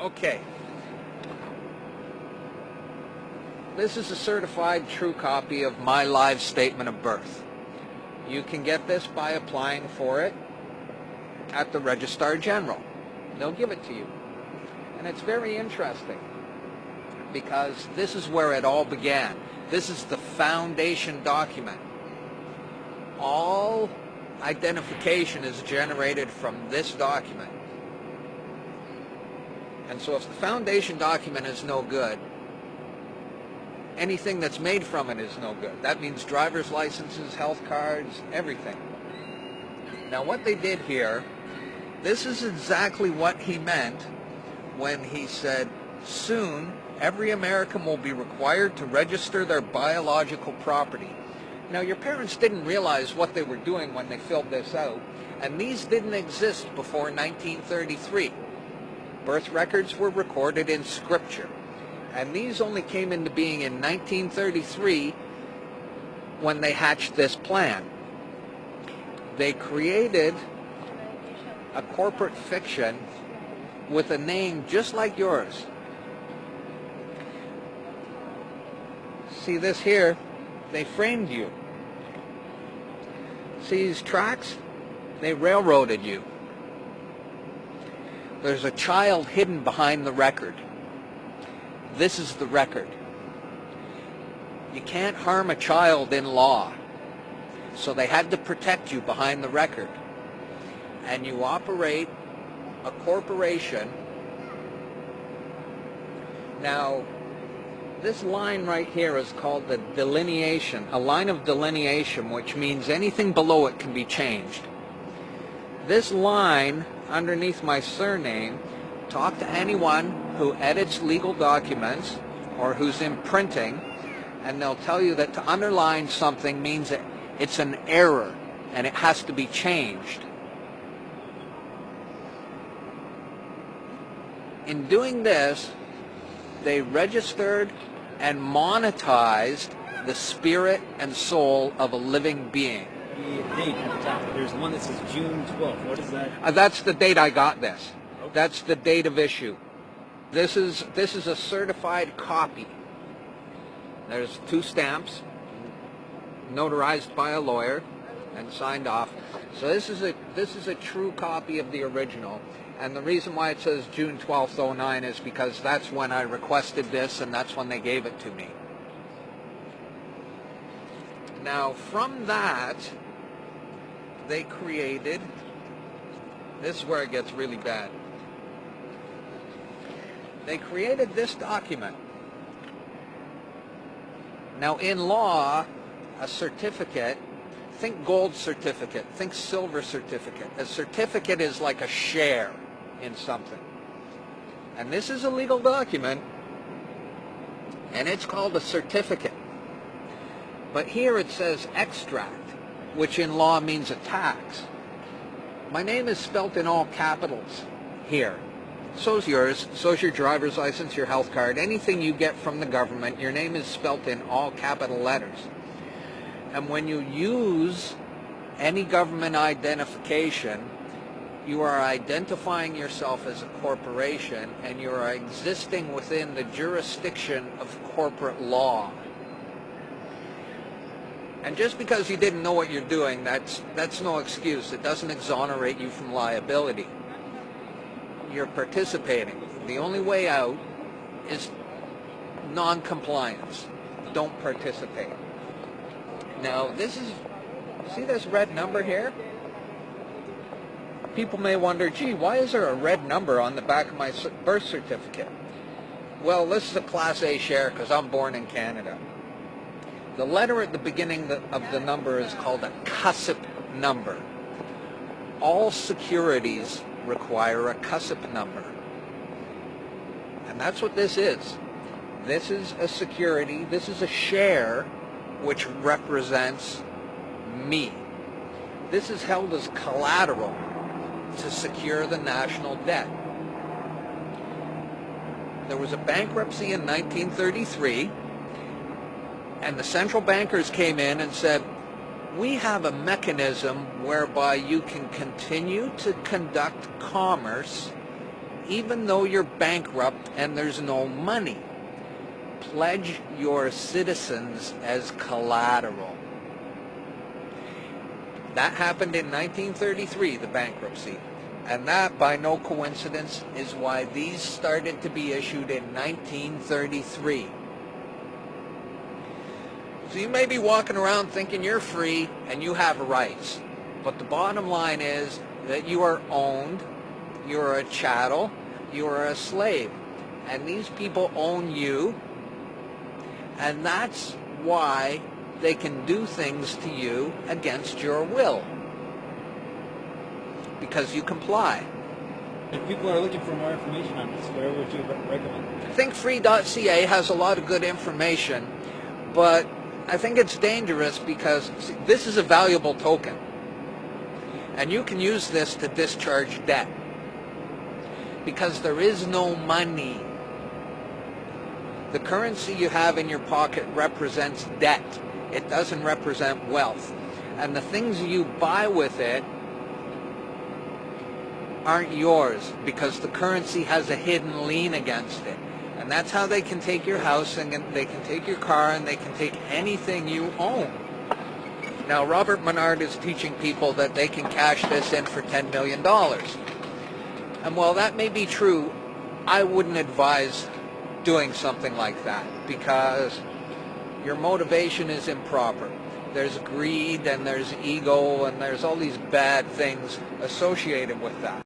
Okay. This is a certified true copy of my live statement of birth. You can get this by applying for it at the Registrar General. They'll give it to you. And it's very interesting because this is where it all began. This is the foundation document. All identification is generated from this document. And so if the foundation document is no good, anything that's made from it is no good. That means driver's licenses, health cards, everything. Now what they did here, this is exactly what he meant when he said, soon every American will be required to register their biological property. Now your parents didn't realize what they were doing when they filled this out, and these didn't exist before 1933. Birth records were recorded in scripture, and these only came into being in 1933 when they hatched this plan. They created a corporate fiction with a name just like yours. See this here? They framed you. See these tracks? They railroaded you. There's a child hidden behind the record. This is the record. You can't harm a child in law. So they had to protect you behind the record. And you operate a corporation. Now, this line right here is called the delineation, a line of delineation, which means anything below it can be changed. This line underneath my surname, talk to anyone who edits legal documents or who's in printing, and they'll tell you that to underline something means that it's an error and it has to be changed. In doing this, they registered and monetized the spirit and soul of a living being. The date at the top, there's one that says June 12th. What is that? That's the date I got this. Okay. That's the date of issue. This is a certified copy. There's 2 stamps, notarized by a lawyer and signed off. So this is a true copy of the original. And the reason why it says June 12th, 09 is because that's when I requested this and that's when they gave it to me. Now from that, they created, this is where it gets really bad. They created this document. Now in law, a certificate, think gold certificate, think silver certificate. A certificate is like a share in something. And this is a legal document, and it's called a certificate. But here it says extract, which in law means a tax. My name is spelt in all capitals here. So's yours, so's your driver's license, your health card, anything you get from the government, your name is spelt in all capital letters. And when you use any government identification, you are identifying yourself as a corporation and you are existing within the jurisdiction of corporate law. And just because you didn't know what you're doing, that's no excuse. It doesn't exonerate you from liability. You're participating. The only way out is non-compliance. Don't participate. Now, this is, see this red number here? People may wonder, gee, why is there a red number on the back of my birth certificate? Well, this is a Class A share because I'm born in Canada. The letter at the beginning of the number is called a CUSIP number. All securities require a CUSIP number. And that's what this is. This is a security, this is a share which represents me. This is held as collateral to secure the national debt. There was a bankruptcy in 1933, and the central bankers came in and said, we have a mechanism whereby you can continue to conduct commerce even though you're bankrupt and there's no money. Pledge your citizens as collateral. That happened in 1933, the bankruptcy. And that, by no coincidence, is why these started to be issued in 1933. So you may be walking around thinking you're free and you have rights. But the bottom line is that you are owned, you're a chattel, you are a slave. And these people own you. And that's why they can do things to you against your will. Because you comply. If people are looking for more information on this, where would you recommend? Thinkfree.ca has a lot of good information, but I think it's dangerous because see, this is a valuable token. And you can use this to discharge debt. Because there is no money. The currency you have in your pocket represents debt. It doesn't represent wealth. And the things you buy with it aren't yours because the currency has a hidden lien against it. And that's how they can take your house and they can take your car and they can take anything you own. Now, Robert Menard is teaching people that they can cash this in for $10 million. And while that may be true, I wouldn't advise doing something like that because your motivation is improper. There's greed and there's ego and there's all these bad things associated with that.